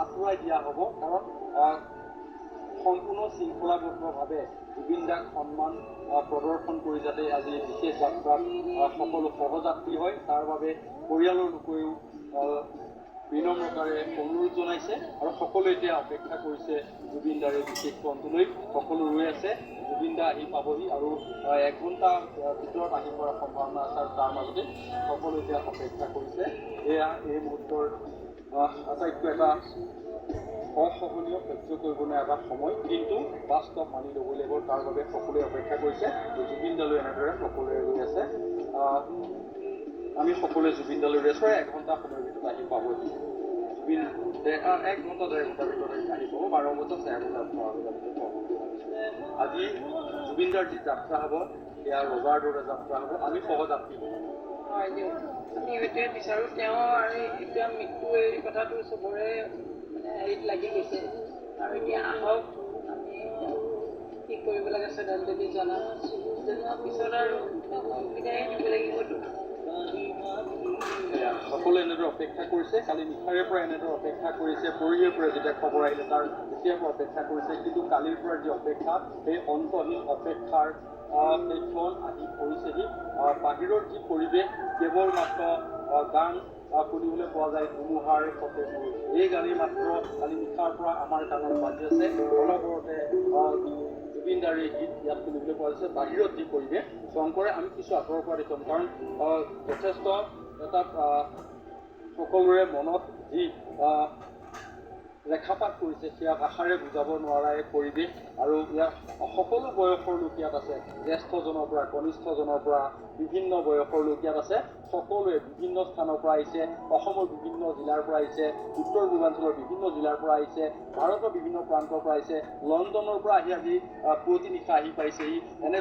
আঁতৰাই দিয়া হ'ব। কাৰণ সম্পূৰ্ণ শৃংখলাবদ্ধভাৱে জুবিন দাক সন্মান প্ৰদৰ্শন কৰি যাতে আজি বিশেষ যাত্ৰাত সকলো সহযাত্ৰী হয়, তাৰ বাবে পৰিয়ালৰ লোকেও বিনম্ৰতাৰে অনুৰোধ জনাইছে আৰু সকলোৱে এতিয়া অপেক্ষা কৰিছে জুবিন দাৰ এই বিশেষ কণ্ঠলৈ। সকলো ৰৈ আছে জুবিন দা আহি পাবহি আৰু 1 ঘণ্টা ভিতৰত আহি পোৱাৰ সম্ভাৱনা আছে আৰু তাৰ মাজতে সকলো এতিয়া অপেক্ষা কৰিছে। এয়া এই মুহূৰ্তৰ আটাইতকৈ এটা অসহনীয় সহ্য কৰিব নোৱাৰা এটা সময়, কিন্তু বাস্তৱ মানি ল'ব লাগিব। তাৰ বাবে সকলোৱে অপেক্ষা কৰিছে। জুবিন দালৈ এনেদৰে সকলোৱে ৰৈ আছে। আমি সকলোৱে জুবিন দালৈ ৰৈ আছোঁ। 1 ঘণ্টা সময়ৰ ভিতৰত আহি পাবহি জুবিন। 1 ঘণ্টা 1.5 ঘণ্টাৰ ভিতৰত আহি পাব। 12 বজাত 4 বজাৰ ভিতৰত পাব। আজি জুবিন দাৰ যি যাত্ৰা হ'ব এয়া ৰজাৰ দৰে যাত্ৰা হ'ব। আমি সহযাত্ৰী হ'ম। আমি এইটোৱে বিচাৰোঁ তেওঁ আৰু এতিয়া মৃত্যু এই কথাটো চবৰে হেৰিত লাগি গৈছে আৰু এতিয়া আহক আমি কি কৰিব লাগে শ্ৰদ্ধাঞ্জলি জনোৱাৰ পিছত আৰু বিদায় দিব লাগিবতো। সকলোৱে এনেদৰে অপেক্ষা কৰিছে। কালি নিশাৰে পৰা এনেদৰে অপেক্ষা কৰিছে। পৰহিৰ পৰা যেতিয়া খবৰ আহিলে তাৰ তেতিয়াৰ পৰা অপেক্ষা কৰিছে। কিন্তু কালিৰ পৰা যি অপেক্ষা, সেই অন্তহীন অপেক্ষাৰ সেই ক্ষণ আহি পৰিছেহি। বাহিৰৰ যি পৰিৱেশ, কেৱল মাত্ৰ গান শুনিবলৈ পোৱা যায় ধুমুহাৰ সতে। এই গানেই মাত্ৰ কালি নিশাৰ পৰা আমাৰ কাণত বাজি আছে। অনবৰতে জুবিন দাৰ এই গীত ইয়াত শুনিবলৈ পোৱা গৈছে। বাহিৰত যি পৰিৱেশ শংকৰে আমি কিছু আঁতৰৰ পৰা দেখুৱাম, কাৰণ যথেষ্ট এটা সকলোৰে মনত যি ৰেখাপাত কৰিছে সেয়া ভাষাৰে বুজাব নোৱাৰা এক পৰিৱেশ। আৰু ইয়াত সকলো বয়সৰ লোক ইয়াত আছে। জ্যেষ্ঠজনৰ পৰা কনিষ্ঠজনৰ পৰা বিভিন্ন বয়সৰ লোক ইয়াত আছে। সকলোৱে বিভিন্ন স্থানৰ পৰা আহিছে। অসমৰ বিভিন্ন জিলাৰ পৰা আহিছে। উত্তৰ পূৰ্বাঞ্চলৰ বিভিন্ন জিলাৰ পৰা আহিছে। ভাৰতৰ বিভিন্ন প্ৰান্তৰ পৰা আহিছে। লণ্ডনৰ পৰা আজি পুৱতি নিশা আহি পাইছেহি। এনে